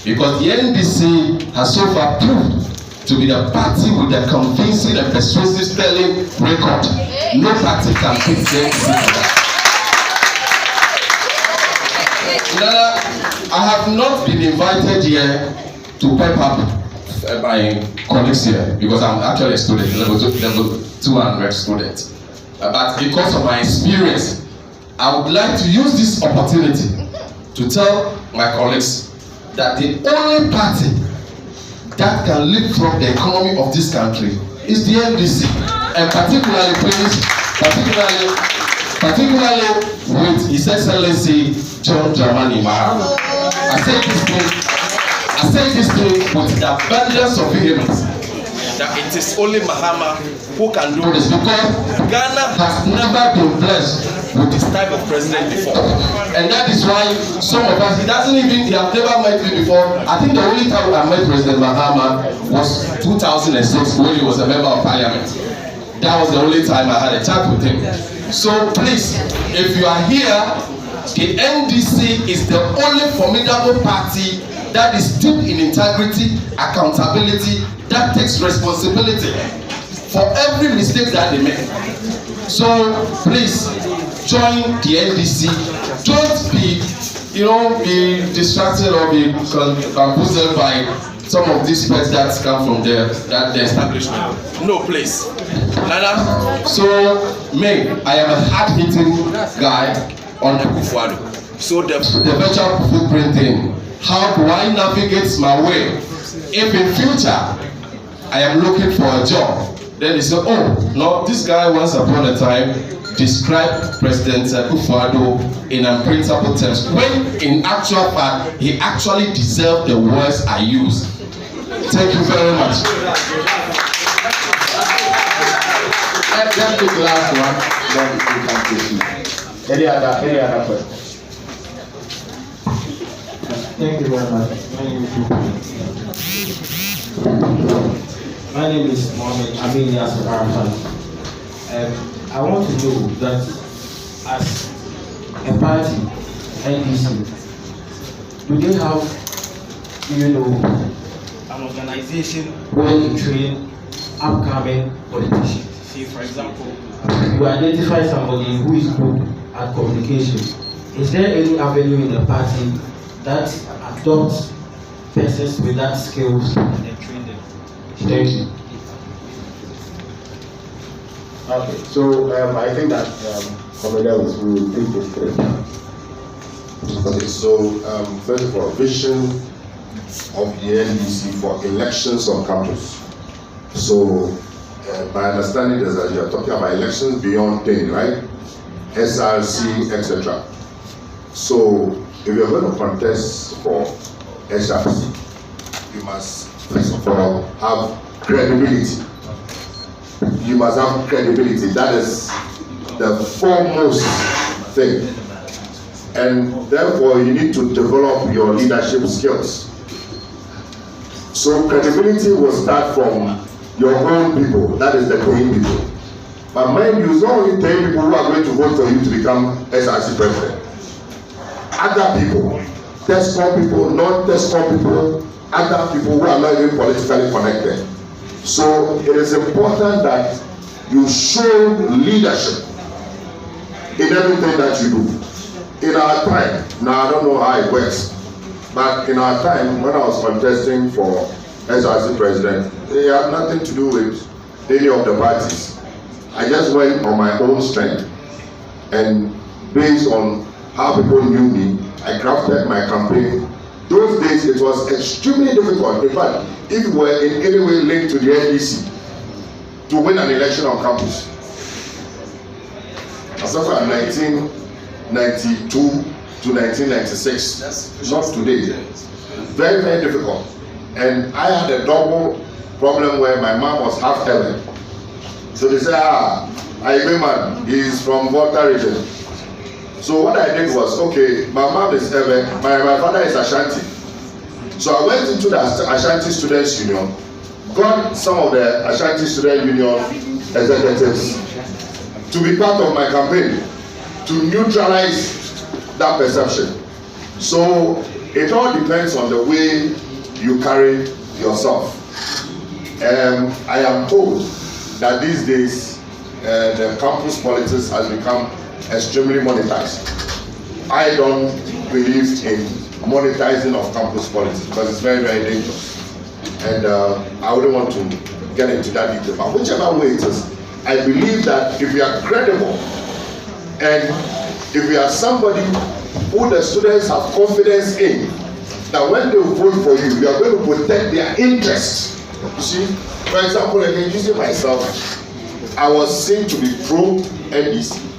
because the NDC has so far proved to be the party with the convincing and persuasive sterling record. No party can beat the NDC. I have not been invited here to pep up my colleagues here because I'm actually a student, level 200 student. But because of my experience, I would like to use this opportunity to tell my colleagues that the only party that can lift from the economy of this country is the NDC, and particularly with His Excellency John Dramani Mahama. I say this thing with the abundance of vehemence that it is only Mahama who can do this, because Ghana has never been blessed with this type of president before, and that is why some of us, he have never met me before. I think the only time I met President Mahama was 2006 when he was a member of parliament. That was the only time I had a chat with him. So please, if you are here, the NDC is the only formidable party that is deep in integrity, accountability, that takes responsibility for every mistake that they make. So please join the NDC. Don't be distracted or be bamboozled by some of these threats that come from the establishment. No, please. Nana, so I am a hard-hitting guy on the Kufuado. So the virtual footprint thing, how do I navigate my way? If in future I am looking for a job, then they say, oh, no, this guy once upon a time described President Kufuado in unprintable terms, when in actual fact, he actually deserved the words I used. Thank you very much. Let's take the last one, then we can proceed. Any other question? Thank you very much. My name is Mohammed Amin Yasser Arafat. I want to know that as a party, NDC, do they have, an organization where you train upcoming politicians? Say, for example, you identify somebody who is good at communication. Is there any avenue in the party that adopts persons with that skills and then train them? Thank you. Okay, so I think that Comedians will take this question. Okay, so first of all, vision of the NDC for elections on campus. So my understanding is that you are talking about elections beyond TEIN, right? SRC, etc. So if you are going to contest for SRC, you must first of all have credibility. You must have credibility. That is the foremost thing. And therefore, you need to develop your leadership skills. So credibility will start from your own people. That is the TEIN people. But mind you, it's not only TEIN people who are going to vote for you to become SRC president. Other people, TESCOM people, non-TESCOM people, other people who are not even politically connected. So it is important that you show leadership in everything that you do. In our time, now I don't know how it works, but in our time, when I was contesting for SRC president, it had nothing to do with any of the parties. I just went on my own strength, and based on how people knew me, I crafted my campaign. Those days, it was extremely difficult. In fact, if you were in any way linked to the NDC, to win an election on campus. As of 1992 to 1996, not today. Very, very difficult. And I had a double problem where my mom was half Ellen. So they said, man, he's from Volta region. So what I did was, okay, my mom is Ellen, my father is Ashanti. So I went into the Ashanti Students Union, got some of the Ashanti Student Union executives to be part of my campaign, to neutralize that perception. So it all depends on the way you carry yourself. I am told that these days the campus politics has become extremely monetized. I don't believe in monetizing of campus politics because it's very, very dangerous. And I wouldn't want to get into that detail. But whichever way it is, I believe that if you are credible and if you are somebody who the students have confidence in, that when they vote for you, you are going to protect their interests. You see, for example, again, using myself, I was seen to be pro-NDC.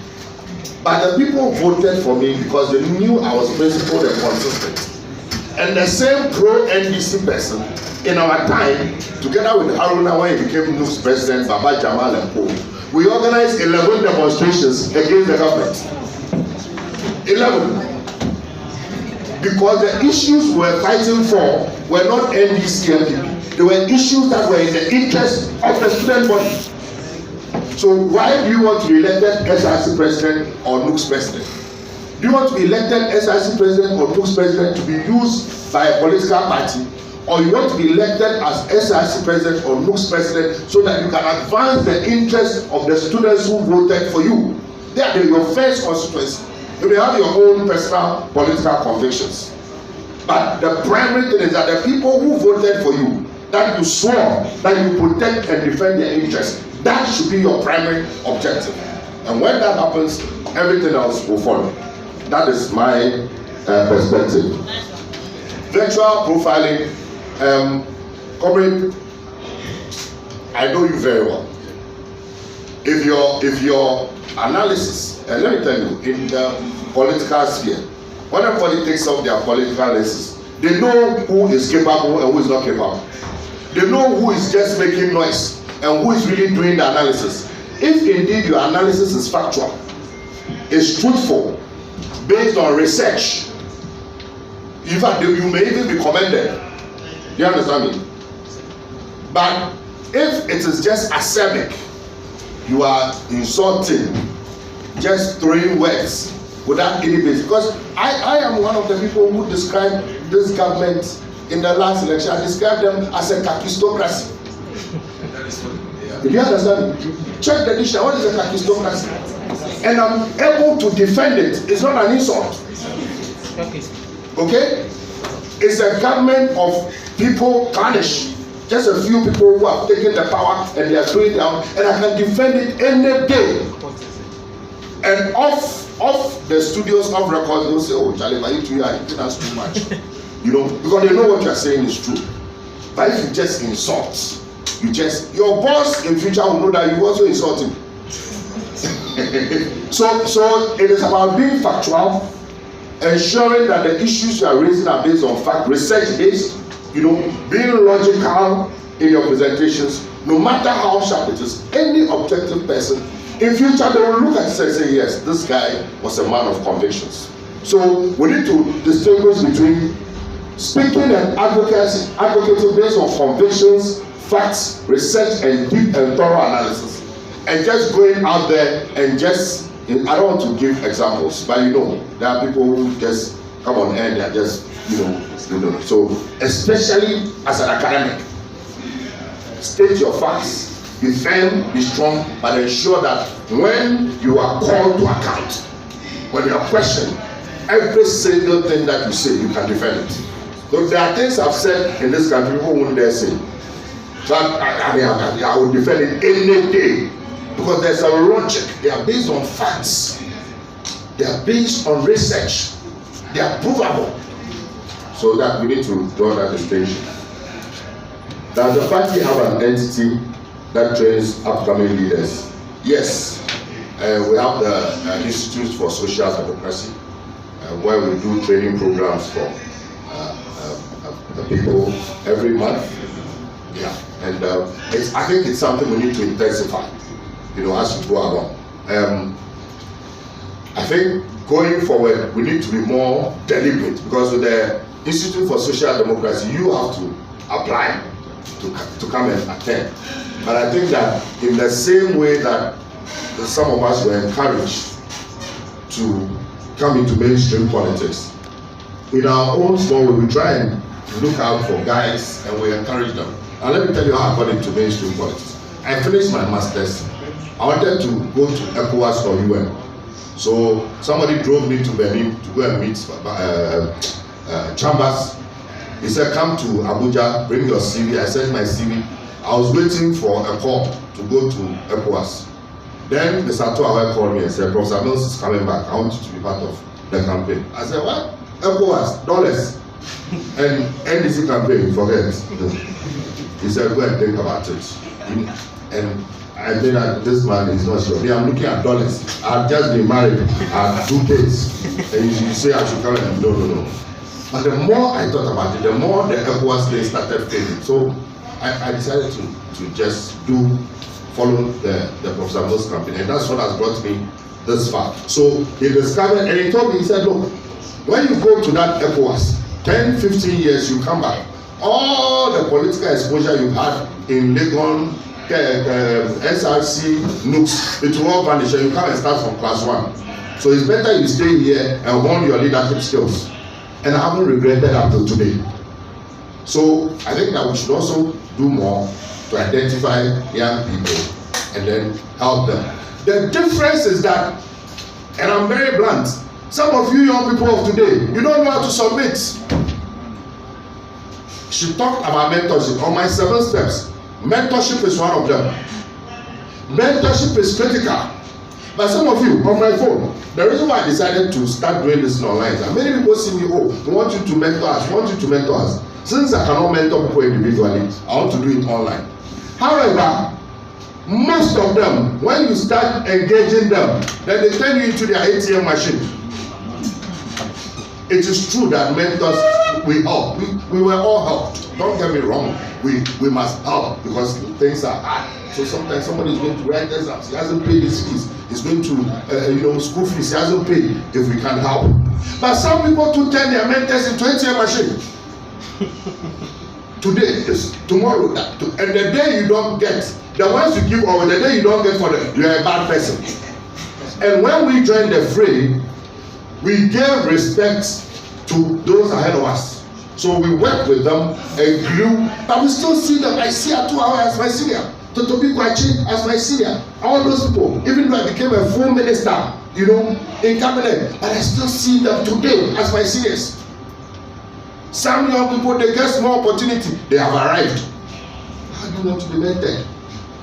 But the people voted for me because they knew I was principled and consistent. And the same pro-NDC person, in our time, together with Haruna when he became NUG's president, Baba Jamal and Co, we organized 11 demonstrations against the government. 11. Because the issues we were fighting for were not NDC MPP. They were issues that were in the interest of the student body. So why do you want to be elected SRC president or NUG's president? Do you want to be elected SRC president or NUG's president to be used by a political party? Or you want to be elected as SRC president or NUG's president so that you can advance the interests of the students who voted for you? They are your first constituency. You may have your own personal political convictions. But the primary thing is that the people who voted for you, that you swore that you protect and defend their interests, that should be your primary objective. And when that happens, everything else will follow. That is my perspective. Virtual profiling, comrade, I know you very well. If your analysis, and let me tell you, in the political sphere, when everybody takes up their political analysis, they know who is capable and who is not capable. They know who is just making noise and who is really doing the analysis. If indeed your analysis is factual, is truthful, based on research, in fact, you may even be commended. Do you understand me? But if it is just acerbic, you are insulting, just throwing words without any basis. Because I am one of the people who described this government in the last election. I described them as a kakistocracy. Do you understand? Check the dictionary. What is a kakistocracy? And I'm able to defend it. It's not an insult. Okay? It's a government of people tarnished. Just a few people who have taken the power and they are doing down, and I can defend it any day. And off the studios of records, they'll say, "Oh, Charlie, but you are hitting us too much," you know, because they know what you are saying is true. But if you just insult, your boss in future will know that you also insult him. So it is about being factual, ensuring that the issues you are raising are based on fact, research based. You know, being logical in your presentations, no matter how sharp it is. Any objective person, in future they will look at it and say, yes, this guy was a man of convictions. So we need to distinguish between speaking and advocating based on convictions, facts, research, and deep and thorough analysis, and just going out there and just, I don't want to give examples, but you know, there are people who just come on air, they are just, you know. So especially as an academic, state your facts, be firm, be strong, but ensure that when you are called to account, when you are questioned, every single thing that you say, you can defend it. So there are things I've said in this country people won't dare say. So I will defend it any day, because there's a logic. They are based on facts. They are based on research. They are provable. So that we need to draw that distinction. Does the party have an entity that trains upcoming leaders? Yes. We have the Institute for Social Democracy, where we do training programs for the people every month. Yeah. And I think it's something we need to intensify, you know, as we go along. I think going forward, we need to be more deliberate, because with the Institute for Social Democracy, you have to apply to come and attend. But I think that in the same way that some of us were encouraged to come into mainstream politics, in our own small way, we try and look out for guys and we encourage them. And let me tell you how I got into mainstream politics. I finished my master's. I wanted to go to ECOWAS or UN. So somebody drove me to Benin to go and meet Chambers. He said, come to Abuja, bring your CV. I sent my CV. I was waiting for a call to go to ECOWAS. Then Mr. Tuawe called me and said, Professor Mills is coming back. I want you to be part of the campaign. I said, what? ECOWAS, dollars. And NDC campaign, forget. He said, go and think about it. And I think that this man is not sure. I'm looking at dollars. I've just been married. I have 2 kids. And you say I should come and no. But the more I thought about it, the more the ECOWAS thing started failing. So I decided to just follow the Professor Mills campaign. And that's what has brought me this far. So he discovered, and he told me, he said, look, when you go to that ECOWAS, 10, 15 years, you come back. All the political exposure you had in Legon, SRC, NUCs, it will all vanish and you come and start from class 1. So it's better you stay here and hone your leadership skills. And I haven't regretted up till today. So I think that we should also do more to identify young people and then help them. The difference is that, and I'm very blunt, some of you young people of today, you don't know how to submit. She talked about mentorship. On my 7 steps, mentorship is one of them. Mentorship is critical. But some of you, on my phone, the reason why I decided to start doing this online is that many people see me, oh, we want you to mentor us, we want you to mentor us. Since I cannot mentor people individually, I want to do it online. However, most of them, when you start engaging them, then they turn you into their ATM machine. It is true that mentors, we help. We were all helped. Don't get me wrong. We must help because things are hard. So sometimes somebody is going to write exams. He hasn't paid his fees. He's going to school fees. He hasn't paid. If we can help. But some people to turn their mentors into ATM machine. Today is tomorrow. And the day you don't get, the ones you give over, the day you don't get for them, you are a bad person. And when we join the fray, we give respect to those ahead of us. So we work with them and grew, but we still see them. I see Atuawe as my senior, Totobi Kwachi as my senior. All those people, even though I became a full minister, in cabinet, but I still see them today as my seniors. Some young people, they get small opportunity, they have arrived. How do you want to be mentored?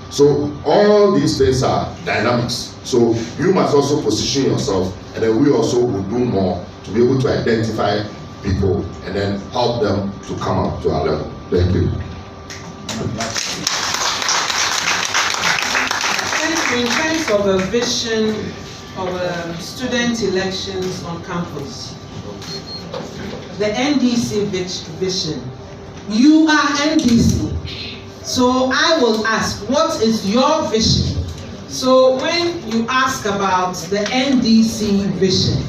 So all these things are dynamics. So you must also position yourself, and then we also will do more to be able to identify people and then help them to come up to our level. Thank you. In terms of a vision of student elections on campus, the NDC vision, you are NDC. So I will ask, what is your vision? So when you ask about the NDC vision,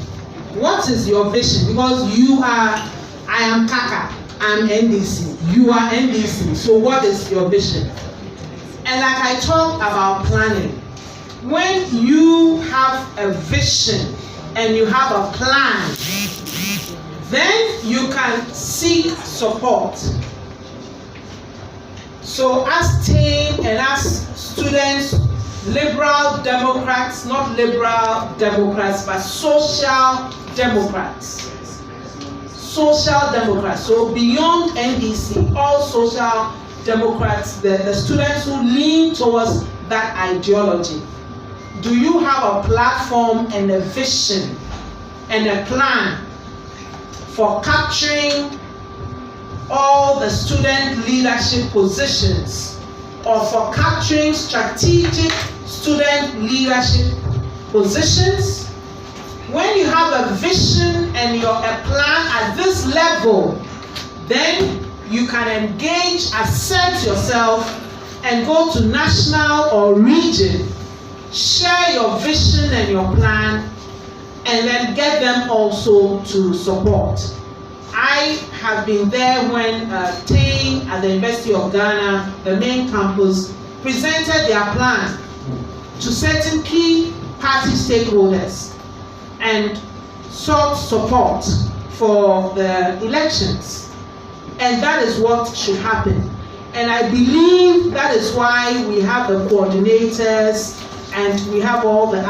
what is your vision? Because I am Kaka, I'm NDC, you are NDC. So what is your vision? And like I talked about planning, when you have a vision and you have a plan, then you can seek support. So as TEIN and as students, liberal Democrats, not liberal Democrats, but social Democrats. Social Democrats. So beyond NDC, all social Democrats, the students who lean towards that ideology. Do you have a platform and a vision and a plan for capturing all the student leadership positions, or for capturing strategic student leadership positions? When you have a vision and a plan at this level, then you can engage, assert yourself, and go to national or region, share your vision and your plan, and then get them also to support. I have been there when TEIN at the University of Ghana, the main campus, presented their plan to certain key party stakeholders and sought support for the elections. And that is what should happen. And I believe that is why we have the coordinators and we have all the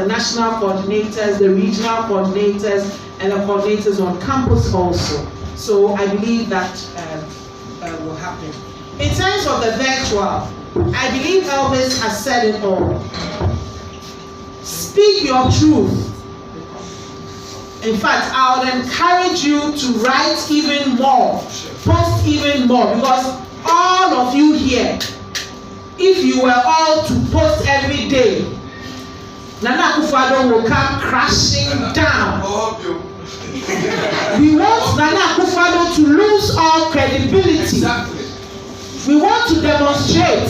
national coordinators, the regional coordinators, and the coordinators on campus also. So I believe that will happen. In terms of the virtual, I believe Elvis has said it all. Speak your truth. In fact, I would encourage you to write even more, post even more, because all of you here, if you were all to post every day, Nana Akufo-Addo will come crashing down. We want Nana Akufo-Addo to lose all credibility. We want to demonstrate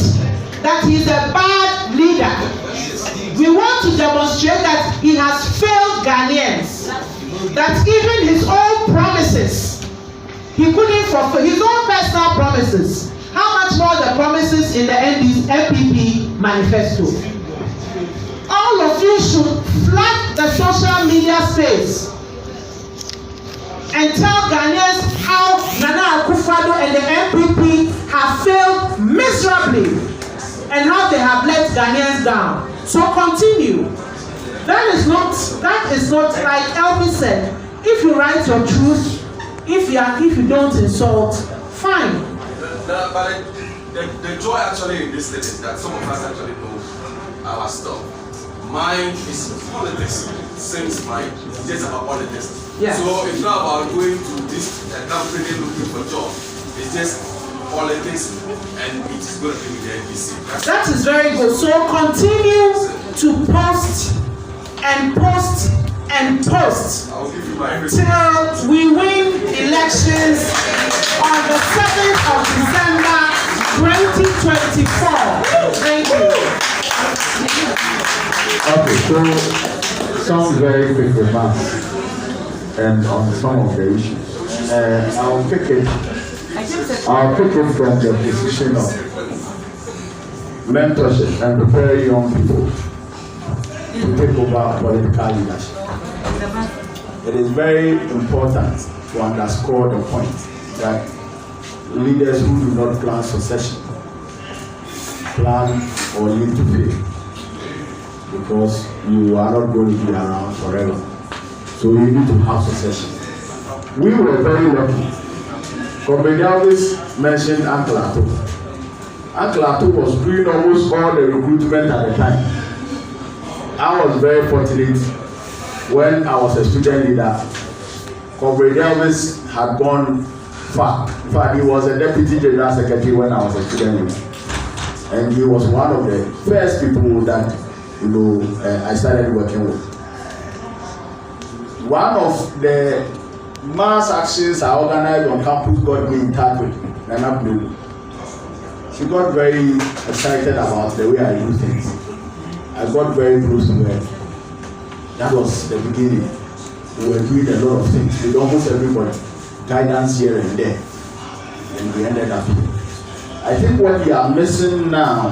that he's a bad leader. We want to demonstrate that he has failed Ghanaians. That even his own promises, he couldn't fulfill his own personal promises. How much more the promises in the NPP manifesto? All of you should flood the social media space and tell Ghanaians how Nana Akufo-Addo and the NPP have failed miserably and how they have let Ghanaians down. So continue. That is not like Elvis said. If you write your truth, if you don't insult, fine. But the joy actually in this thing is that some of us actually know our stuff. Mine is politics. Since mine is just about politics. Yes. So it's not about going to this company looking for job. It's just politics, and it is going to be with the NBC. That is very good. So continue to post and post and post till we win elections on the 7th of December 2024. Thank you. Okay, so some very quick remarks and on some of the issues. I'll pick it from the position of mentorship and prepare young people to take over political leadership. It is very important to underscore the point that leaders who do not plan succession plan or lead to fail, because you are not going to be around forever. So you need to have succession. We were very lucky. Comrade Elvis mentioned Uncle Ato. Uncle Ato was doing almost all the recruitment at the time. I was very fortunate when I was a student leader. Comrade Elvis had gone far. In fact, he was a deputy general secretary when I was a student leader. And he was one of the first people that I started working with. One of the mass actions I organized on campus got me in touch with Nana Blue. She got very excited about the way I do things. I got very close to her. That was the beginning. We were doing a lot of things with almost everybody, guidance here and there, and we ended up here. I think what we are missing now,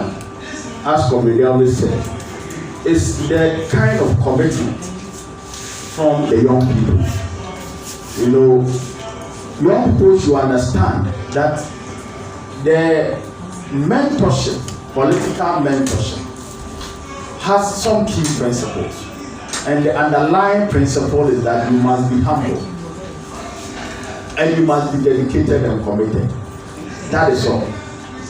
as Comrade Elvis said, is the kind of commitment from the young people. Young people should understand that the mentorship, political mentorship, has some key principles. And the underlying principle is that you must be humble. And you must be dedicated and committed. That is all.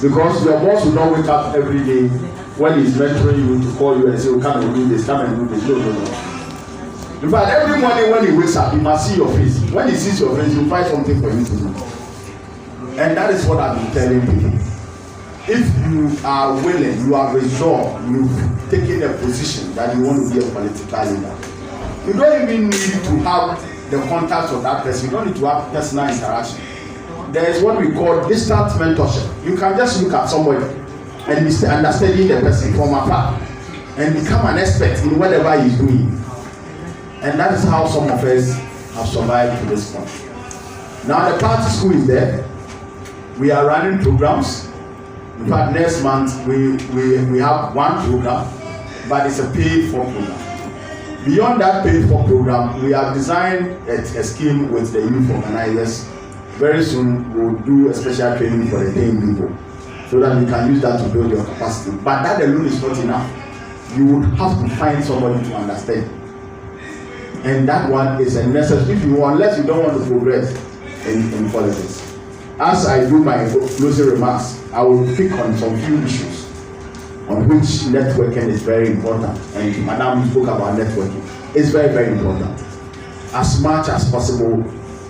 Because your boss will not wake up every day when he's mentoring you to call you and say, oh, come and do this, come and do this. No. In fact, every morning when he wakes up, he must see your face. When he sees your face, he'll find something for you to do. And that is what I've been telling people. If you are willing, you are resolved, you've taken a position that you want to be a political leader, you don't even need to have the contact of that person. You don't need to have personal interaction. There is what we call distant mentorship. You can just look at somebody and be understanding the person from afar and become an expert in whatever he's doing. And that is how some of us have survived to this point. Now the party school is there. We are running programs. In fact, next month we have one program, but it's a paid for program. Beyond that paid for program, we have designed a scheme with the youth organizers. Very soon we'll do a special training for the TEIN people so that we can use that to build your capacity. But that alone is not enough. You would have to find somebody to understand. And that one is a necessary, unless you don't want to progress in politics. As I do my closing remarks, I will pick on some few issues on which networking is very important. And Madam spoke about networking. It's very, very important. As much as possible,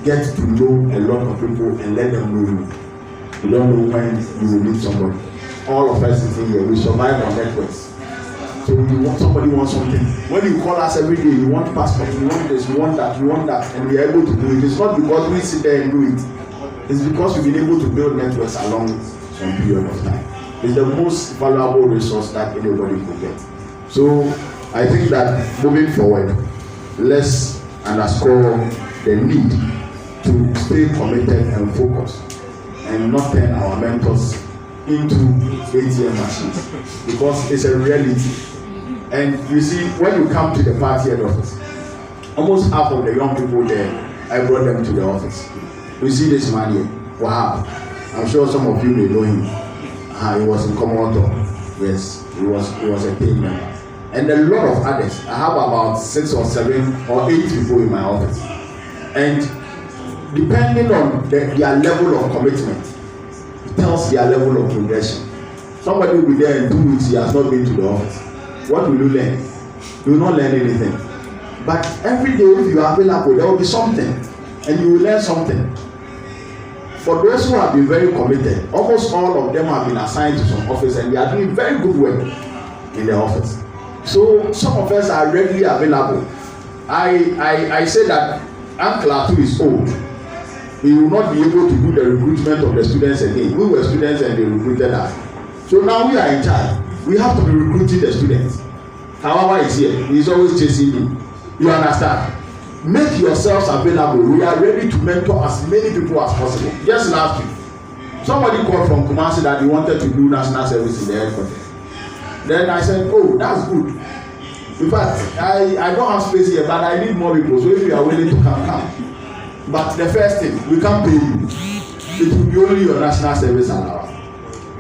get to know a lot of people and let them know you. You don't know when you will meet somebody. All of us in here, we survive on networks. So you want somebody wants something. When you call us every day, you want passport, you want this, you want that, and we are able to do it. It's not because we sit there and do it. It's because we've been able to build networks along some period of time. It's the most valuable resource that anybody could get. So I think that moving forward, let's underscore the need to stay committed and focused and not turn our mentors into ATM machines, because it's a reality. And you see, when you come to the party head office, almost half of the young people there, I brought them to the office. You see this man here, wow. I'm sure some of you may know him. He was in Komodo. Yes, he was a TEIN member. And a lot of others. I have about 6 or 7 or 8 people in my office. And depending on their level of commitment, it tells their level of progression. Somebody will be there in 2 weeks, he has not been to the office. What will you learn? You will not learn anything. But every day if you are available, there will be something. And you will learn something. For those who have been very committed, almost all of them have been assigned to some office and they are doing very good work in the office. So some of us are readily available. I say that Uncle Atu is old. He will not be able to do the recruitment of the students again. We were students and they recruited us. So now we are in charge. We have to be recruiting the students. However, he's here. He's always chasing me. You understand? Make yourselves available. We are ready to mentor as many people as possible. Just last week, somebody called from Kumasi that he wanted to do national service in the headquarters. Then I said, oh, that's good. In fact, I don't have space here, but I need more people. So if you are willing to come. But the first thing, we can't pay you. It will be only your national service allowance.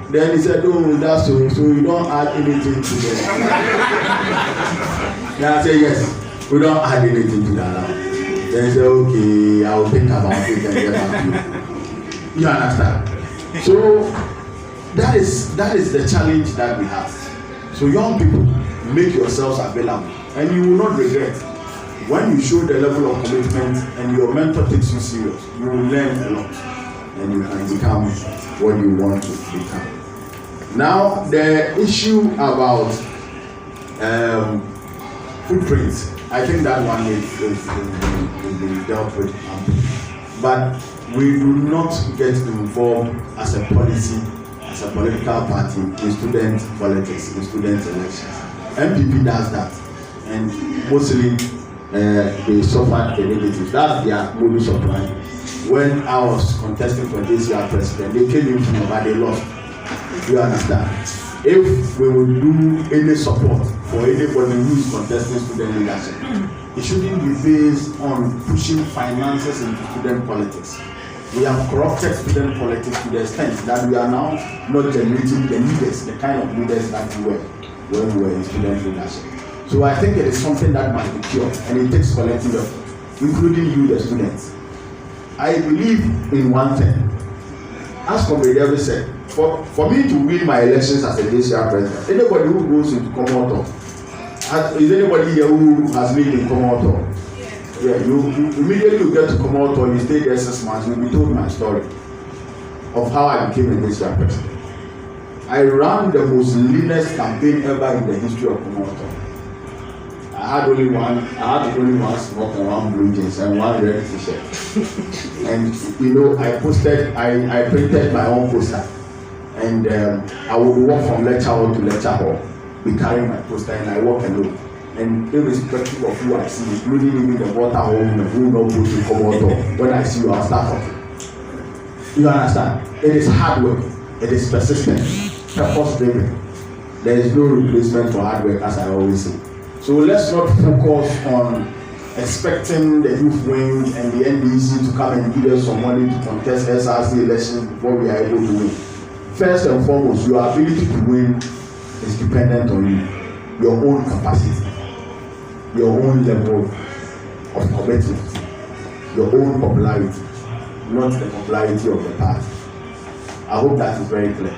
Then he said, oh, that's so you don't add anything to them. Then I said, yes. We don't add anything to that now. Then say, okay, I will think about it and get back to you. You understand? So that is the challenge that we have. So young people, make yourselves available, and you will not regret. When you show the level of commitment and your mentor takes you serious, you will learn a lot, and you can become what you want to become. Now the issue about footprints. I think that one is been dealt with. But we do not get involved as a policy, as a political party in student politics, in student elections. MPP does that, and mostly they suffer the negatives. That's their modus operandi. When I was contesting for this year president, they came in from but they lost. You understand? If we will do any support for anybody who is contesting student leadership, it shouldn't be based on pushing finances into student politics. We have corrupted student politics to the extent that we are now not generating the leaders, the kind of leaders that we were when we were in student leadership. So I think it is something that must be cured, and it takes collective effort, including you, the students. I believe in one thing. As Comrade David said, for me to win my elections as a DCR president, anybody who goes into Komodo, is anybody here who has lived in Komodo? Yeah, you immediately get to Komodo, you stay there 6 months, you'll be told my story of how I became a DCR president. I ran the most leanest campaign ever in the history of Komodo. I had only one smoke and one blue jeans and one red t-shirt. And I printed my own poster. And I would walk from lecture hall to lecture hall, be carrying my poster, and I walk alone. And irrespective of who I see, including even the water hole who know who to come out, when I see you, I'll start talking. You understand? It is hard work. It is persistent, purpose driven. There is no replacement for hard work, as I always say. So let's not focus on expecting the youth wing and the NDC to come and give us some money to contest SRC elections before we are able to win. First and foremost, your ability to win is dependent on you, your own capacity, your own level of commitment, your own popularity, not the popularity of the party. I hope that is very clear.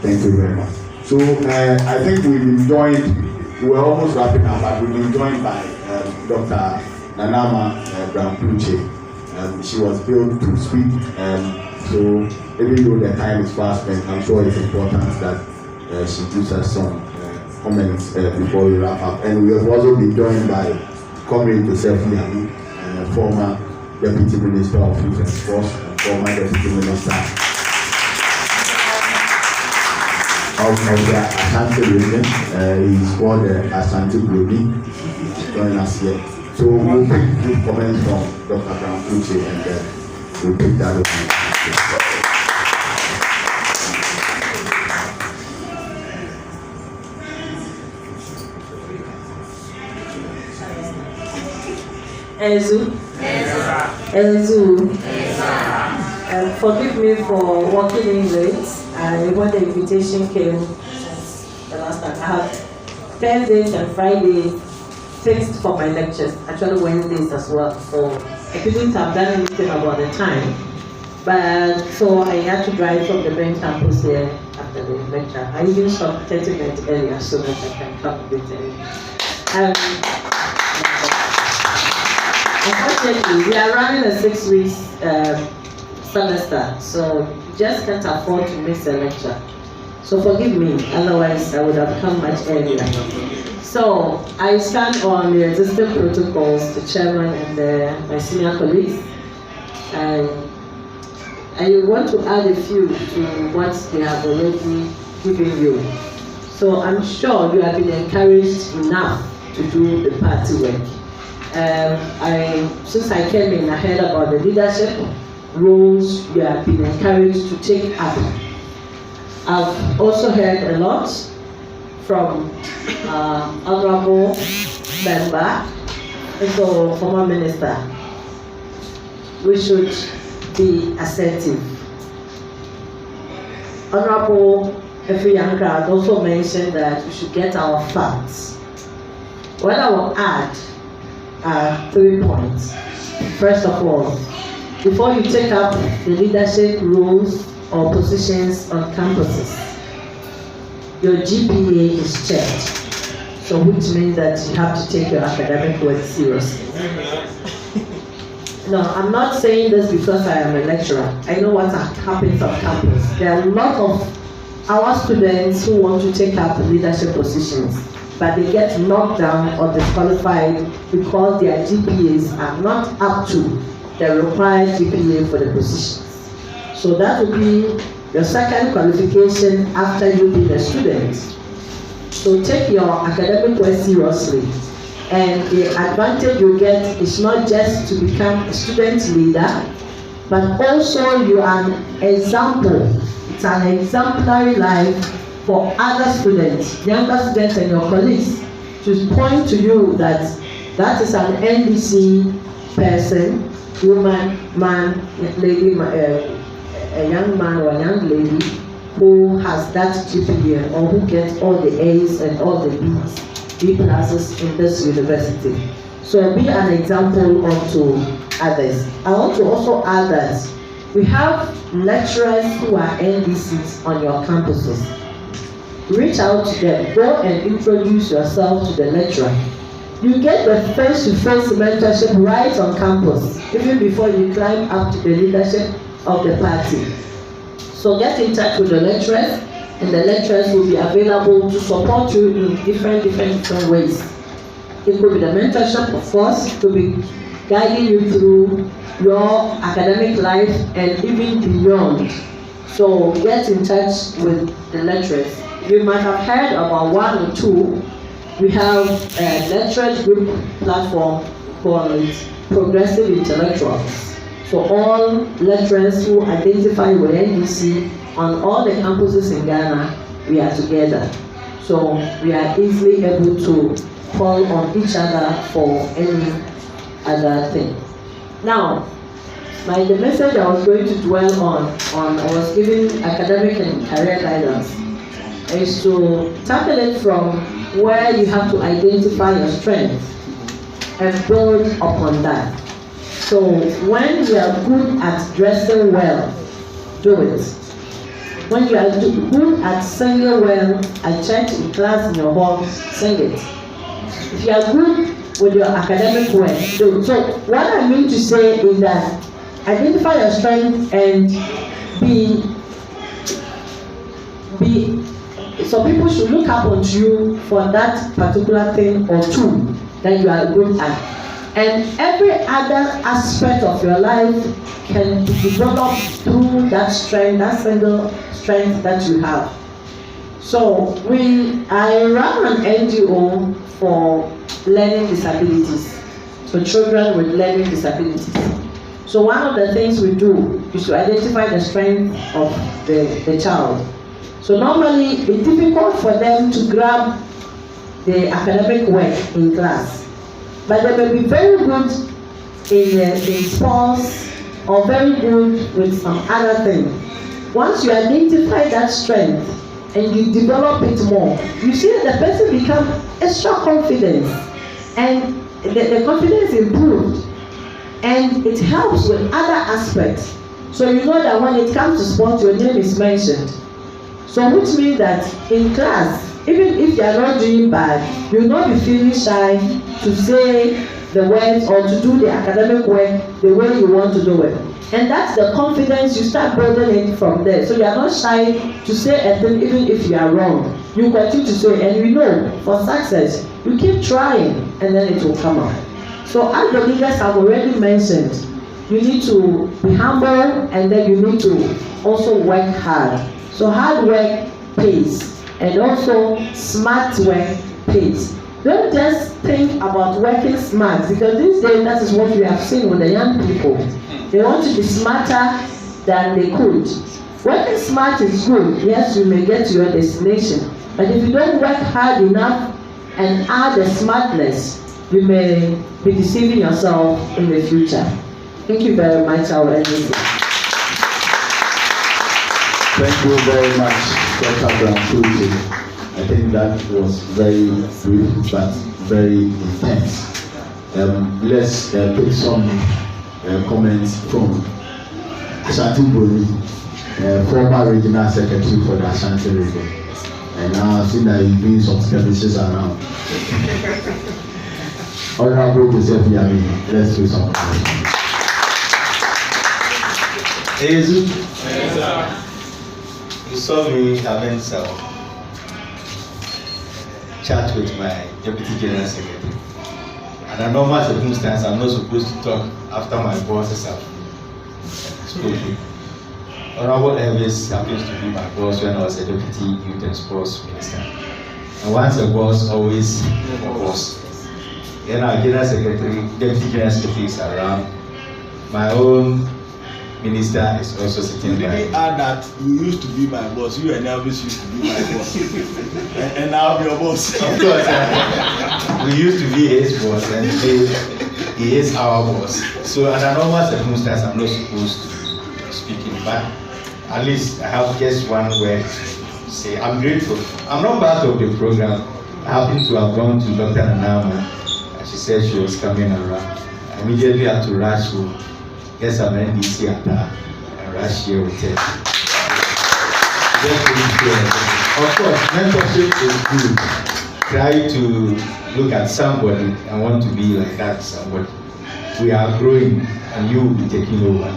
Thank you very much. So I think we've been joined. We're almost wrapping up, but we've been joined by Dr. Nanama Brampuche. She was billed to speak, so even though the time is fast spent, I'm sure it's important that she gives us some comments before we wrap up. And we have also been joined by Comrade Joseph Yami, former Deputy Minister of Youth and Sports, and former Deputy Minister of the Ashanti region. He's called the Ashanti Brody. Join us here. So we'll take good comments from Dr. Brampuche and we'll take that over. Forgive me for walking in late. When the invitation came the last time, I have Thursdays and Fridays fixed for my lectures, actually Wednesdays as well. So I couldn't have done anything about the time. But so I had to drive from the main campus here after the lecture. I even stopped 30 minutes earlier so that I can come a bit early. Unfortunately, we are running a 6 weeks semester, so you just can't afford to miss a lecture. So forgive me, otherwise I would have come much earlier. So I stand on the existing protocols, the chairman and my senior colleagues, and I want to add a few to what they have already given you. So I'm sure you have been encouraged enough to do the party work. Since I came in, I heard about the leadership roles you have been encouraged to take up. I've also heard a lot from Honorable Bemba, also former minister. We should be assertive. Honorable Efiyankra also mentioned that we should get our facts. What I will add are 3 points. First of all, before you take up the leadership roles or positions on campuses, your GPA is checked. So which means that you have to take your academic work seriously. No, I'm not saying this because I am a lecturer. I know what happens on campus. There are a lot of our students who want to take up leadership positions, but they get knocked down or disqualified because their GPAs are not up to the required GPA for the positions. So that will be your second qualification after you being a student. So take your academic work seriously. And the advantage you get is not just to become a student leader, but also you are an example. It's an exemplary life for other students, younger students and your colleagues, to point to you that that is an NDC person, woman, man, lady, a young man or a young lady who has that GPA or who gets all the A's and all the B's. B classes in this university. So be an example unto others. I want to also add that we have lecturers who are NDCs on your campuses. Reach out to them, go and introduce yourself to the lecturer. You get the face-to-face mentorship right on campus, even before you climb up to the leadership of the party. So get in touch with the lecturers, and the lecturers will be available to support you in different ways. It could be the mentorship, of course, it could be guiding you through your academic life and even beyond. So get in touch with the lecturers. You might have heard about one or two. We have a lecturers group platform called Progressive Intellectuals. So all lecturers who identify with NDC on all the campuses in Ghana, we are together. So we are easily able to call on each other for any other thing. Now, the message I was going to dwell on I was giving academic and career guidance, is to tackle it from where you have to identify your strengths and build upon that. So when you are good at dressing well, do it. When you are good at singing well at church, in class, in your home, sing it. If you are good with your academic work, do it. So what I mean to say is that identify your strength and be so people should look up onto you for that particular thing or two that you are good at. And every other aspect of your life can be developed through that strength, that single strength that you have. So I run an NGO for learning disabilities, for children with learning disabilities. So one of the things we do is to identify the strength of the child. So normally it's difficult for them to grab the academic work in class, but they may be very good in sports or very good with some other thing. Once you identify that strength and you develop it more, you see that the person becomes extra confident and the confidence improved, and it helps with other aspects. So you know that when it comes to sports, your name is mentioned. So which means that in class, even if you are not doing bad, you will not be feeling shy to say the words or to do the academic work the way you want to do it. And that's the confidence, you start building it from there. So you are not shy to say a thing even if you are wrong. You continue to say, and you know, for success, you keep trying and then it will come out. So as the leaders have already mentioned, you need to be humble and then you need to also work hard. So hard work pays, and also smart work pays. Don't just think about working smart, because these days that is what we have seen with the young people. They want to be smarter than they could. Working smart is good. Yes, you may get to your destination, but if you don't work hard enough and add the smartness, you may be deceiving yourself in the future. Thank you very much, our editor. Thank you very much, Dr. Brancusi. I think that was very brief but very intense. Let's take some comments from Ashanti Boni, former regional secretary for the Ashanti region. And now I've seen that he's doing some skirmishes around. Honorable Joseph Yami, let's do some comments. Hey, Zu. You saw me having some chat with my deputy general secretary. Under normal circumstances, I'm not supposed to talk after my bosses have spoken. Honorable Elvis happens to be my boss when I was a deputy youth and sports minister. And once a boss, always a boss. Then our general secretary, deputy general secretary is around. My own minister is also sitting there. You didn't add that you used to be my boss. You and Elvis used to be my boss. and now I'm your boss. Of course, we used to be his boss and he is our boss. So under normal circumstances, I'm not supposed to speak in, but at least I have just one word to say. I'm grateful. I'm not part of the program. I happen to have gone to Dr. Nanama and she said she was coming around. I immediately had to rush to get some NDC attire and rush here with it. Of course, mentorship is good. Try to look at somebody and want to be like that somebody. We are growing and you will be taking over.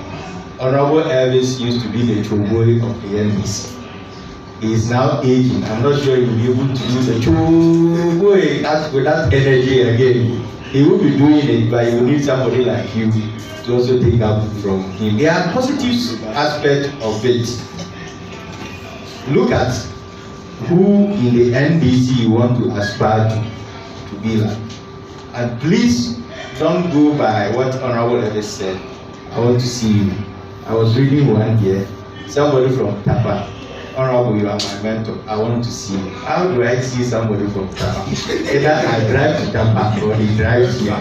Honorable Elvis used to be the Choboy of the NDC. He is now aging. I'm not sure he will be able to do the Choboy with that energy again. He will be doing it, but he will need somebody like you to also take up from him. There are positive aspects of it. Look at who in the NDC you want to aspire to be like. And please don't go by what Honorable Elvis said. I want to see you. I was reading one here, somebody from Tapa. Honorable, you are my mentor. I want to see you. How do I see somebody from Tampa? Either I drive to Tampa or he drives here.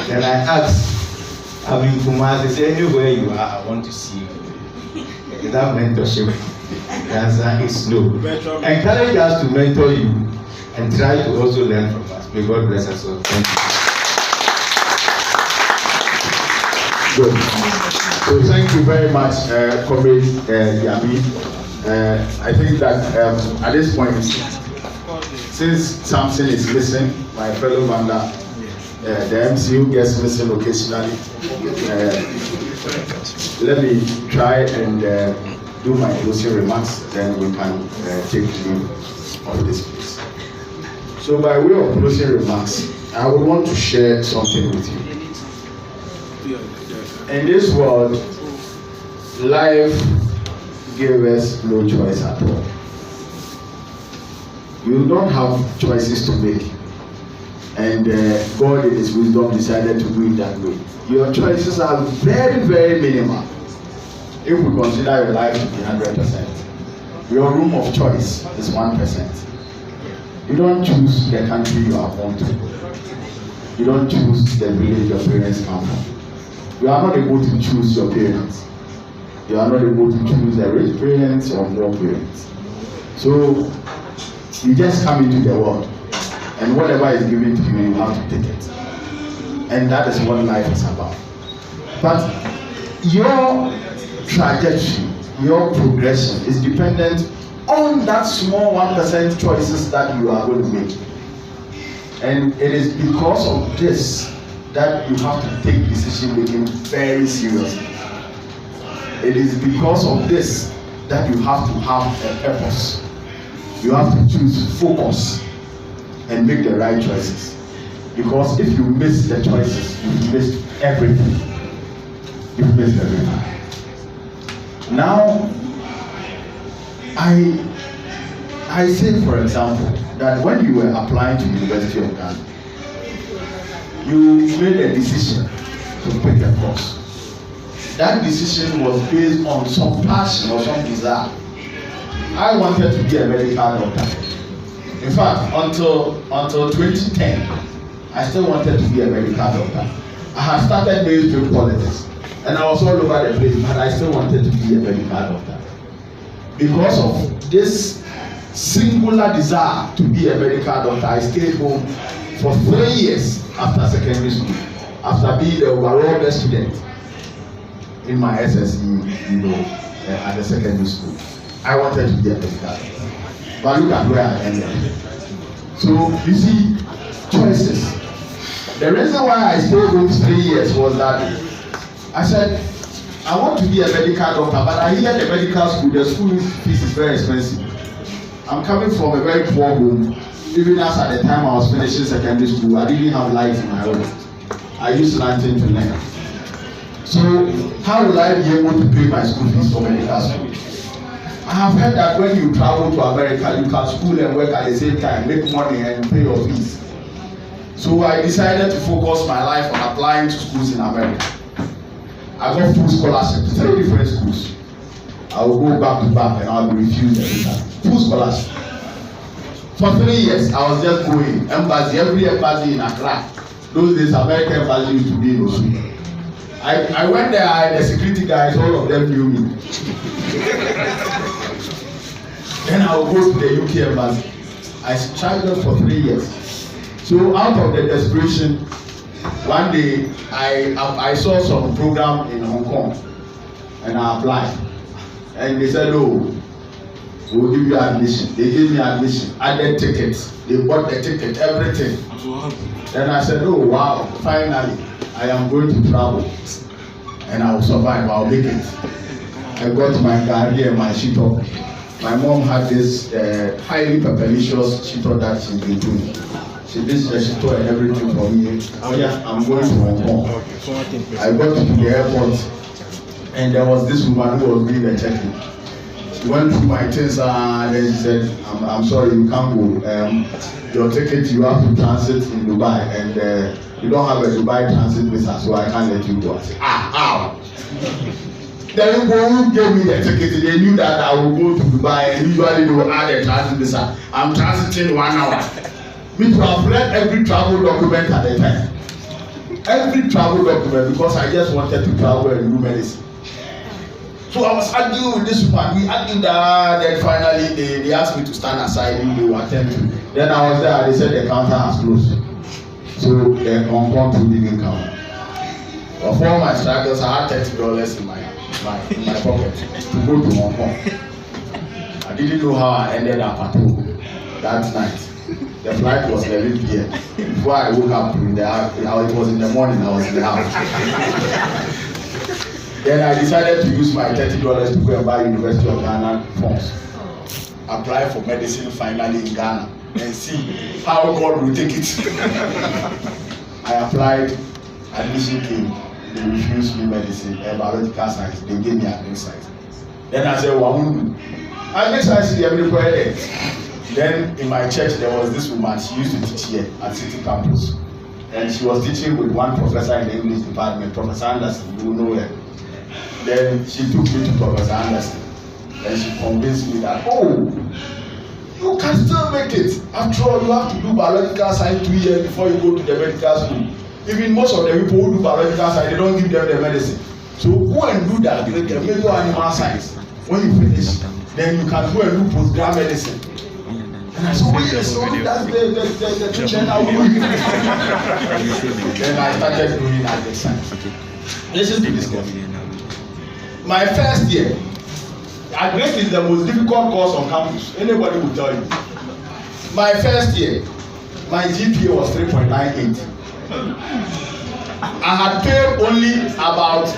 Then I ask, I'm in Kumasi, say anywhere you are, I want to see you. Is that mentorship? The answer is no. Encourage us to mentor you and try to also learn from us. May God bless us all. Thank you. Good. So thank you very much, Comrade Yami. I think that at this point, since Samson is missing, my fellow Vanda, the MCU gets missing occasionally. Let me try and do my closing remarks, then we can take leave of this place. So by way of closing remarks, I would want to share something with you. In this world, life gave us no choice at all. You don't have choices to make, and God in His wisdom decided to do it that way. Your choices are very, very minimal. If we consider your life to be 100%, your room of choice is 1%. You don't choose the country you are born to. You don't choose the village your parents come from. You are not able to choose your parents. You are not able to choose the rich parents or poor parents. So you just come into the world, and whatever is given to you, you have to take it. And that is what life is about. But your trajectory, your progression is dependent on that small 1% choices that you are going to make. And it is because of this that you have to take decision making very seriously. It is because of this that you have to have a purpose. You have to choose focus and make the right choices. Because if you miss the choices, you've missed everything. You've missed everything. Now, I say, for example, that when you were applying to the University of Ghana, you made a decision to pick a course. That decision was based on some passion or some desire. I wanted to be a medical doctor. In fact, until 2010, I still wanted to be a medical doctor. I had started mainstream politics, and I was all over the place, but I still wanted to be a medical doctor. Because of this singular desire to be a medical doctor, I stayed home for 3 years after secondary school, after being the overall best student in my SSE, at the secondary school. I wanted to be a medical doctor. But look at where I ended. So, you see, choices. The reason why I stayed home 3 years was that I said, I want to be a medical doctor, but I hear the medical school, the school fees is very expensive. I'm coming from a very poor home. Even as at the time I was finishing secondary school, I didn't have light in my home. I used lantern to learn. So how will I be able to pay my school fees for medical school? I have heard that when you travel to America, you can school and work at the same time, make money and pay your fees. So I decided to focus my life on applying to schools in America. I got full scholarship to 3 different schools. I will go back to back and I will be refused every time. Full scholarship. For 3 years, I was just going embassy, every embassy in Accra. Those days, American embassy used to be in Osu. I went there, the security guys, all of them knew me. Then I will go to the UK embassy. I struggled for 3 years. So out of the desperation, one day I saw some program in Hong Kong and I applied. And they said, oh, we'll give you admission. They gave me admission, added tickets. They bought the ticket, everything. Then I said, oh wow, finally, I am going to travel. And I will survive, I'll make it. I got my gari and my shito. My mom had this highly peppericious shito that she's been doing. She did the shito and everything for me. Oh yeah, I'm going to Hong Kong. I got to the airport and there was this woman who was doing the check-in. She went through my things and then she said, I'm sorry, you can't go. Your ticket, you have to transit in Dubai and you don't have a Dubai transit visa, so I can't let you go. I said, ow! The people who gave me the ticket, they knew that I would go to Dubai, and usually they will add a transit visa. I'm transiting 1 hour. Me to have read every travel document at the time. Every travel document, because I just wanted to travel and do medicine. So I was arguing with this woman. We argued that, then finally they asked me to stand aside and they were attending. Then I was there, they said the counter has closed. So the Hong Kong didn't come. Of all my struggles, I had $30 in my pocket to go to Hong Kong. I didn't know how I ended up at home that night. The flight was 11 p.m. Before I woke up, it was in the morning, I was in the house. Then I decided to use my $30 to go and buy University of Ghana forms. Apply for medicine finally in Ghana and see how God will take it. I applied, admission came, they refused me medicine and biological science. They gave me an insight. Then I said, Wamundu. I make science in every prayer. Then in my church there was this woman, she used to teach here at City Campus. And she was teaching with one professor in the English department, Professor Anderson, you know her. Then she took me to Professor Anderson and she convinced me that, oh, you can still make it. After all, you have to do biological science 2 years before you go to the medical school. Even most of the people who do biological science, they don't give them the medicine. So go and do that, the medical animal science. When you finish, then you can go and do postgrad medicine. And I said, oh yes, so that's the treatment I will do. Then I started doing agric science. Listen to this guy. My first year, agric is the most difficult course on campus. Anybody will tell you. My first year, my GPA was 3.98. I had paid only about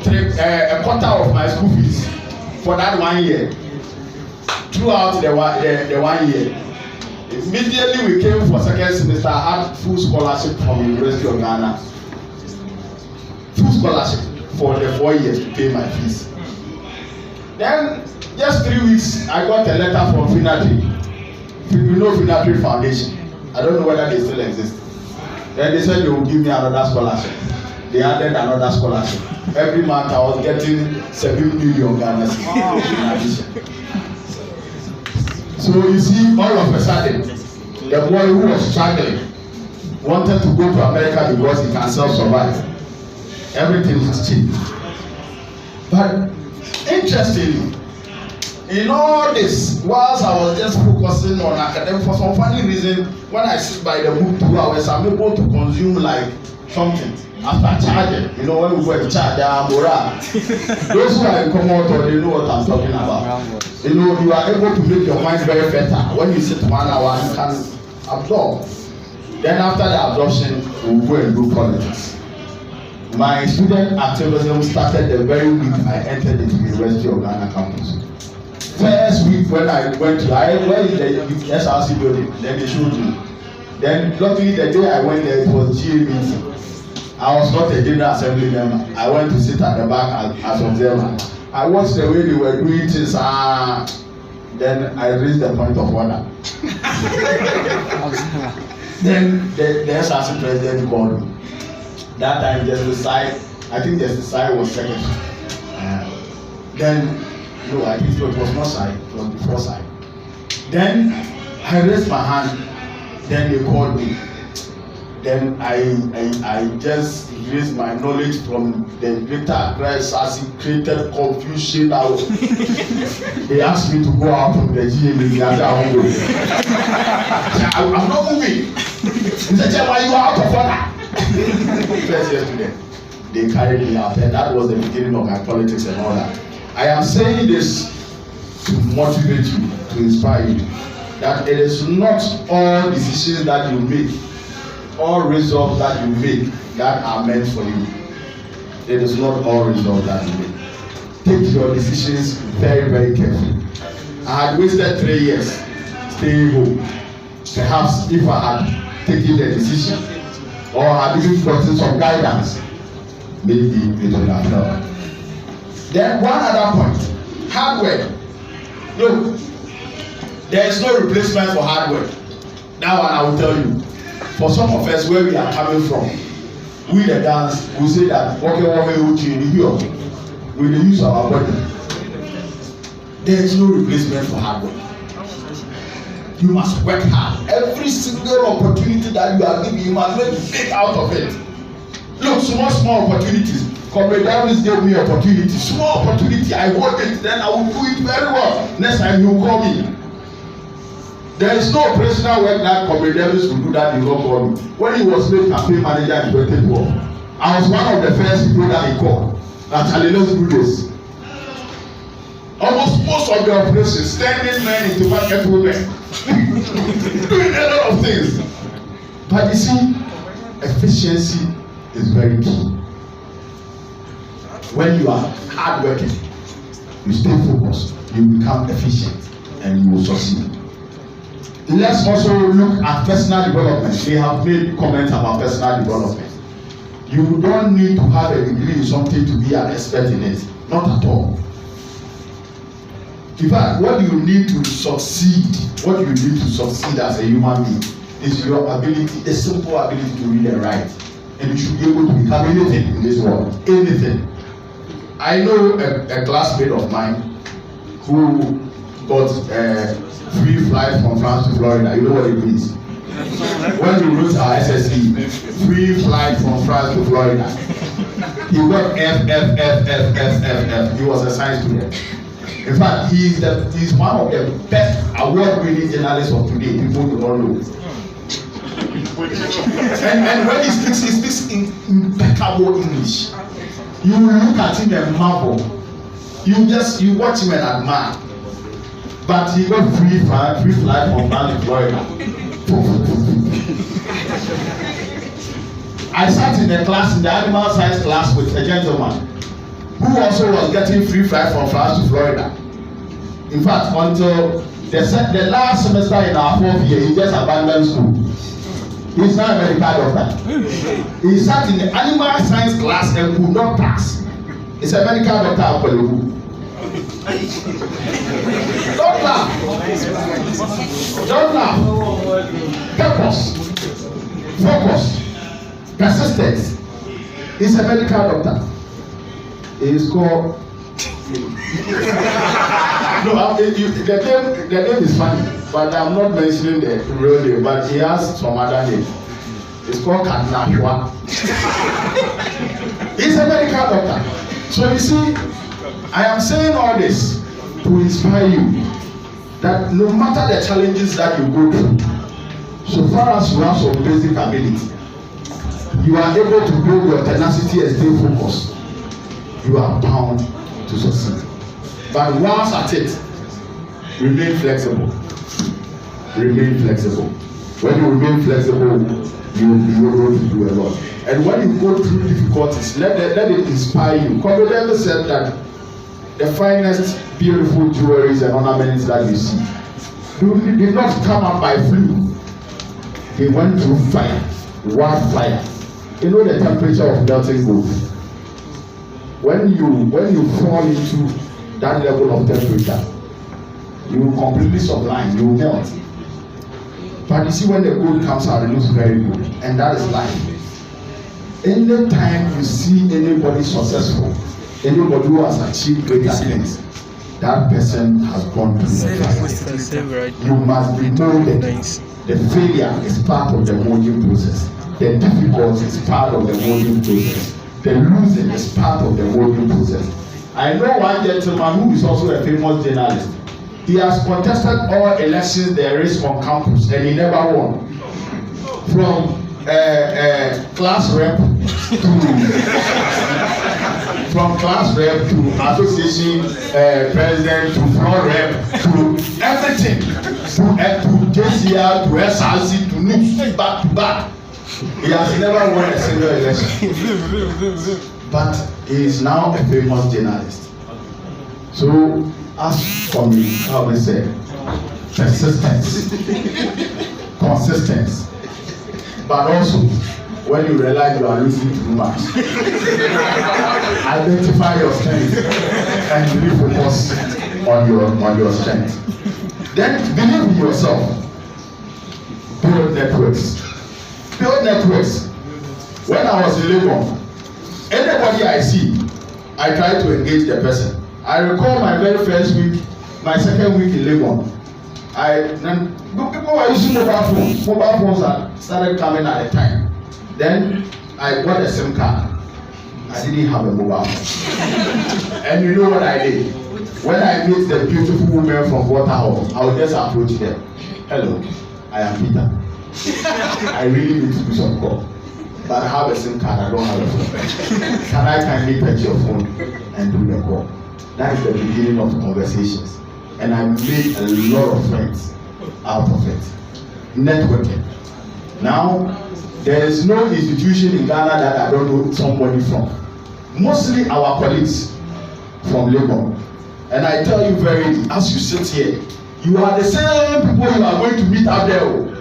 a quarter of my school fees for that 1 year. Throughout the 1 year. Immediately we came for second semester, I had full scholarship from University of Ghana. Full scholarship for the 4 years to pay my fees. Then just 3 weeks, I got a letter from Finatri. You know Finatri Foundation. I don't know whether they still exist. Then they said they will give me another scholarship. They added another scholarship. Every month I was getting 7 million Ghana cedis in addition. So you see, all of a sudden, the boy who was struggling wanted to go to America because he can self-survive. Everything has changed. But interestingly, in all this, whilst I was just focusing on academic, for some funny reason, when I sit by the book 2 hours, I'm able to consume like something after charging. You know, when we were charged, those who are in common, they know what I'm talking about. You know, you are able to make your mind very better. When you sit 1 hour, you can absorb. Then after the absorption, we'll go and do politics. My student activism started the very week I entered into the University of Ghana campus. First week when I went to, I went in the SRC building, then they showed me. Then luckily the day I went there, it was GA meeting. I was not a General Assembly member. I went to sit at the back as observer. I watched the way they were doing things. Then I raised the point of order. Then the SRC president called me. That time Justice Sai, I think Justice Sai was second. Then, no, I think it was not Sai, it was before Sai. Then I raised my hand. Then they called me. Then I just raised my knowledge from the Victor Accra SRC created confusion out. They asked me to go out from the GMA. I'm not moving. He said, why you are out of order? First yesterday, they carried me out, and that was the beginning of my politics and all that. I am saying this to motivate you, to inspire you, that it is not all decisions that you make, all results that you make that are meant for you. It is not all results that you make. Take your decisions very, very carefully. I had wasted 3 years staying home. Perhaps if I had taken the decision or had even gotten some guidance, maybe it would have helped. Then one other point, hard work. Look, there is no replacement for hard work. That one I will tell you. For some of us, where we are coming from, we the dance, we say that okay, we dey use our body. There is no replacement for hard work. You must work hard. Every single opportunity that you are given, you must make big out of it. Look, small opportunities. Comrade Davis gave me opportunity. Small opportunity, I hold it, then I will do it very well. Next time you call me. There is no operational work that Comrade Davis will do that he will not call me. When he was made campaign manager in 2012, I was one of the first people that he called. Actually, let's do this. Almost most of the operations, standing men into market women, doing a lot of things. But you see, efficiency is very key. When you are hardworking, you stay focused, you become efficient, and you will succeed. Let's also look at personal development. They have made comments about personal development. You don't need to have a degree in something to be an expert in it. Not at all. In fact, what you need to succeed, as a human being is your ability, a simple ability to read and write. And you should be able to become anything in this world. Anything. I know a classmate of mine who got a free flight from France to Florida. You know what it means? When we wrote our SSE, free flight from France to Florida. He got F. He was a science student. In fact, he's one of the best award-winning journalists of today. People do not know. and when he speaks in impeccable English. You look at him and marvel. You watch him and admire. But he got free flight from France to Florida. I sat in the animal science class with a gentleman who also was getting free flight from France to Florida. In fact, until the last semester in our 4th year, he just abandoned school. He's now a medical doctor. He sat in the animal science class and could not pass. He's a medical doctor at Kwalebu. Don't laugh. Purpose. Focus. Persistence. He's a medical doctor. He is called. No, the name is funny, but I'm not mentioning the real name, but he has some other name. It's called Kadnashwa. He's a medical doctor. So you see, I am saying all this to inspire you that no matter the challenges that you go through, so far as you have some basic ability, you are able to build your tenacity and stay focused. You are bound to succeed. But once at it, remain flexible. Remain flexible. When you remain flexible, you will be able to do a lot. And when you go through difficulties, let it inspire you. Comrade Davis said that the finest beautiful jewelries and ornaments that you see did not come up by fluke. They went through fire, wildfire. You know the temperature of melting gold. When you fall into that level of temperature, you will completely sublime, you will melt. But you see, when the gold comes out, it looks very good, and that is life. Anytime you see anybody successful, anybody who has achieved greater things, that person has gone through the fire. You must be molded. The failure is part of the molding process. The difficulty is part of the molding process. The losing is part of the molding process. I know one gentleman who is also a famous journalist. He has contested all elections there is on campus and he never won. From class rep to association president to floor rep to everything, to JCR to SRC to NIPS back to back. He has never won a single election. But he is now a famous journalist. So as for me, how we say, persistence, consistency, but also when you realize you are losing too much, identify your strength and really focus on your strength. Then believe in yourself. Build networks. Build networks. When I was in Lagos, anybody I see, I tried to engage the person. I recall my very first week, my second week in Lagos. People were using mobile phones. Mobile phones had started coming at the time. Then I bought a SIM card. I didn't have a mobile phone. And you know what I did? When I meet the beautiful women from Waterhall, I would just approach them. Hello, I am Peter. I really need to do some call. But I have a SIM card, I don't have a phone. Can I kindly touch your phone and do the call? That is the beginning of conversations. And I made a lot of friends out of it. Networking. Now, there is no institution in Ghana that I don't know somebody from. Mostly our colleagues from Lagos. And I tell you very, as you sit here, you are the same people you are going to meet out there.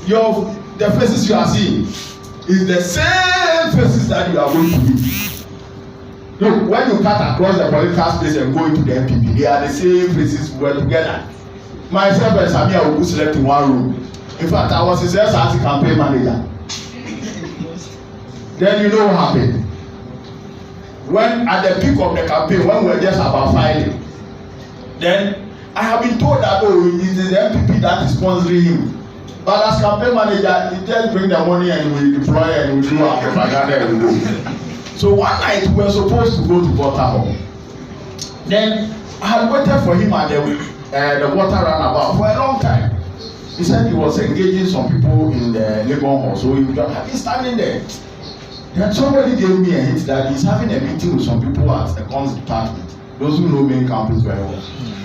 The faces you are seeing is the same faces that you are going to meet. Look, when you cut across the political space and go into the MPP, they are the same faces we were together. Myself and Samia Ogu slept in one room. In fact, I was his SRC campaign manager. Then you know what happened. When at the peak of the campaign, when we were just about filing, then I have been told that it is the MPP that is sponsoring him. But as campaign manager, he just bring the money and we deploy and we do our propaganda and we go. So one night we were supposed to go to Waterhall. Then I had waited for him at the water runabout for a long time. He said he was engaging some people in the Lagos Hall, so he had been standing there. Then somebody gave me a hint that he's having a meeting with some people at the comms department. Those who know main campus very well.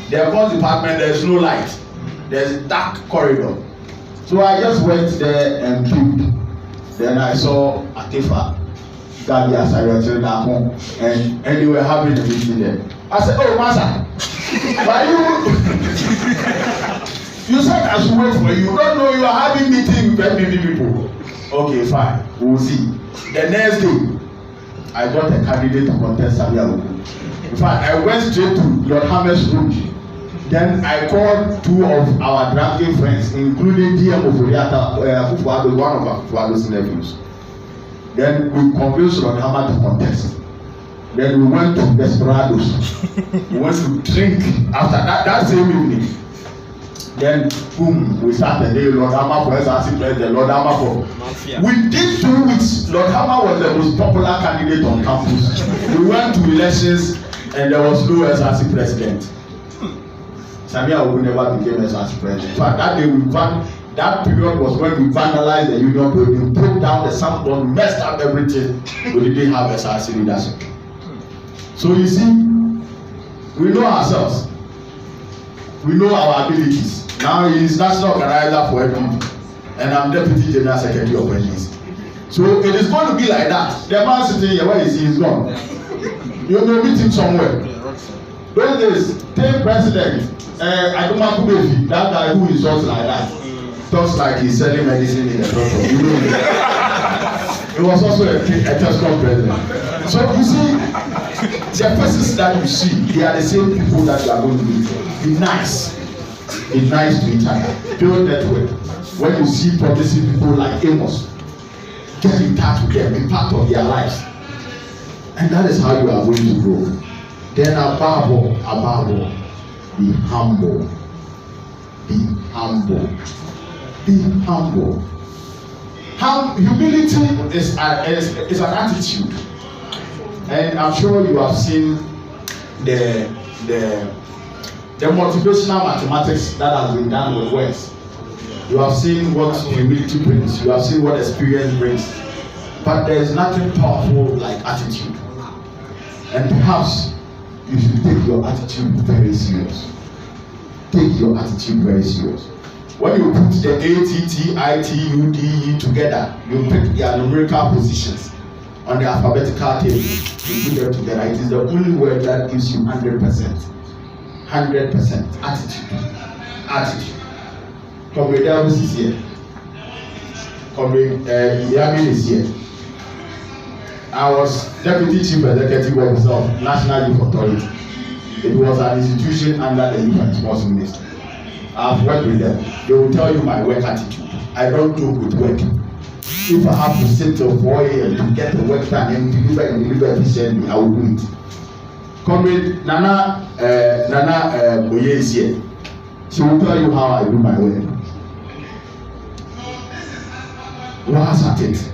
The comms department, there's no light. There's a dark corridor. So I just went there and peeped. Then I saw Atifa, Gabia, and they were having a meeting there. I said, oh, Master, why you said I should wait for you. You don't know you are having meeting with MPP people. Okay, fine. We'll see. The next day, I got a candidate to contest Samia Ogu. In fact, I went straight to Lord Hammer's room. Then I called two of our drafting friends, including DM of Uriata, one of Fuado's nephews. Then we convinced Lord Hammer to contest. Then we went to Desperados. We went to drink after that same evening. Then boom, we started. Lord Hammer for SRC president, Lord Hammer for. Within 2 weeks, Lord Hammer was the most popular candidate on campus. We went to elections and there was no SRC president. Samia Ogu never became SRC president. In fact, that day that period was when we vandalized the union building, broke down the sandboard, messed up everything. We didn't have SRC leadership. So you see, we know ourselves. We know our abilities. Now he is national organizer for MPP, and I'm deputy general secretary of NGC. So it is going to be like that. The man sitting here, where is he? He's gone. You will meet him somewhere. Those days, TEIN president, Aduma Kubefi, that guy who is just like that, talks like he's selling medicine in the doctor. You know, he was also a Tesco president. So you see, the faces that you see, they are the same people that you are going to meet. Be nice. Be nice to each other. Build network. When you see promising people like Amos, get in touch with them, be part of their lives. And that is how you are going to grow. Then above all, be humble. Be humble. Be humble. Humility is an attitude. And I'm sure you have seen the motivational mathematics that has been done with words. You have seen what humility brings. You have seen what experience brings. But there is nothing powerful like attitude. And perhaps you should take your attitude very serious. Take your attitude very serious. When you put the ATTITUDE together, you pick their numerical positions on the alphabetical table. You put them together. It is the only word that gives you 100%. 100% attitude. Attitude. Comrade Elvis is here. Comrade Yamin is here. I was deputy chief executive officer of National Youth Authority. It was an institution under the Youth and Sports Ministry. I've worked with them. They will tell you my work attitude. I don't joke with work. If I have to sit till 4 a.m. to get the work done and deliver efficiently, I will do it. Comrade Nana Boye is here. She will tell you how I do my work. Once at it,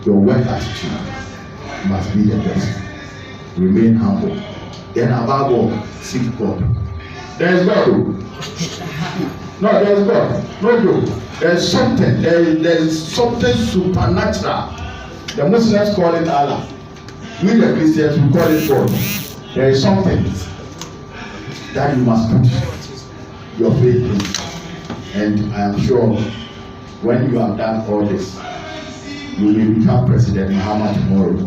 your work attitude must be the best. Remain humble. Then above all, seek God. There is God. No, there is God. No joke. There is something. There is something supernatural. The Muslims call it Allah. We the Christians we call it God. There is something that you must put your faith in, and I am sure when you have done all this, you will become President Muhammad tomorrow.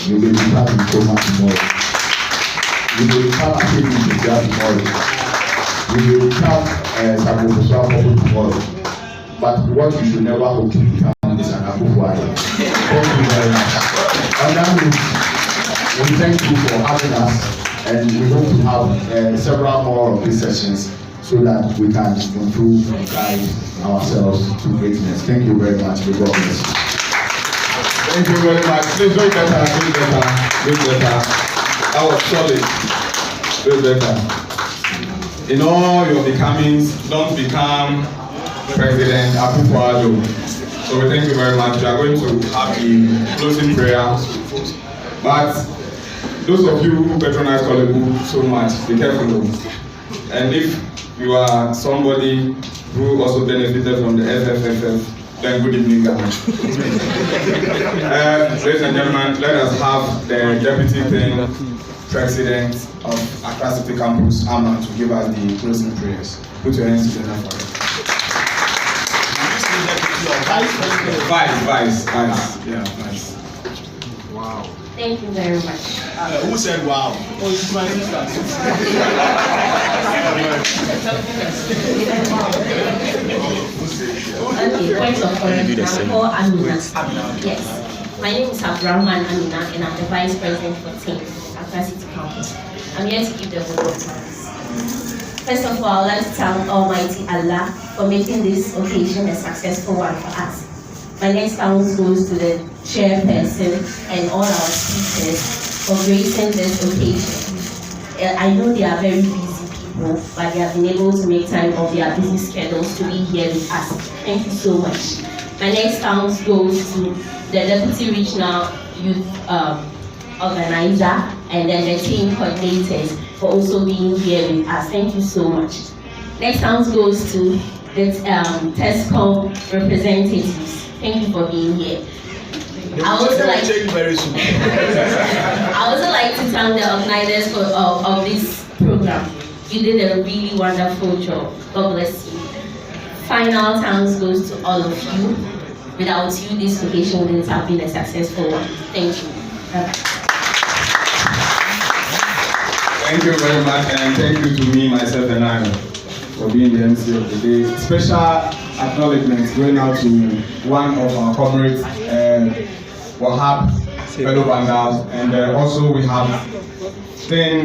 You will become Nkrumah tomorrow. You will become Akemi tomorrow. You will become Samuel tomorrow. But what you should never hope to become is an Akufo-Addo. Thank you very much. On that note, we thank you for having us, and we hope to have several more of these sessions so that we can improve and guide ourselves to greatness. Thank you very much. May God bless you. Thank you very much. Please do better. That was solid. Do better. In all your becomings, don't become President Akufo-Addo. So we thank you very much. We are going to have the closing prayer. But those of you who patronize Kolebu so much, be careful. And if you are somebody who also benefited from the FFFF, then good evening, guys. Ladies and gentlemen, let us have the Deputy TEIN President of Accra City Campus, Amma, to give us the closing prayers. Put your hands together for it. Vice. Yeah, Vice. Wow. Thank you very much. Who said wow? Oh, it's my sister. Okay, point of correction. I'm called Amina. Yes. My name is Abdurrahman Amina, and I'm the Vice President for TEIN, Accra City Campus. I'm here to give the vote of thanks. First of all, let's thank Almighty Allah for making this occasion a successful one for us. My next thanks goes to the chairperson and all our speakers for gracing this occasion. I know they are very busy people, but they have been able to make time of their busy schedules to be here with us. Thank you so much. My next thanks goes to the Deputy Regional Youth Organizer and then the team coordinators for also being here with us. Thank you so much. Next thanks goes to the TESCOM representatives. Thank you for being here. I would also like to thank the organizers of this program. You did a really wonderful job. God bless you. Final thanks goes to all of you. Without you, this occasion wouldn't have been a successful one. Thank you. Thank you very much, and thank you to me, myself, and I for being the MC of the day. Special acknowledgements going out to one of our comrades, Wahab, fellow Vandals, and also we have TEIN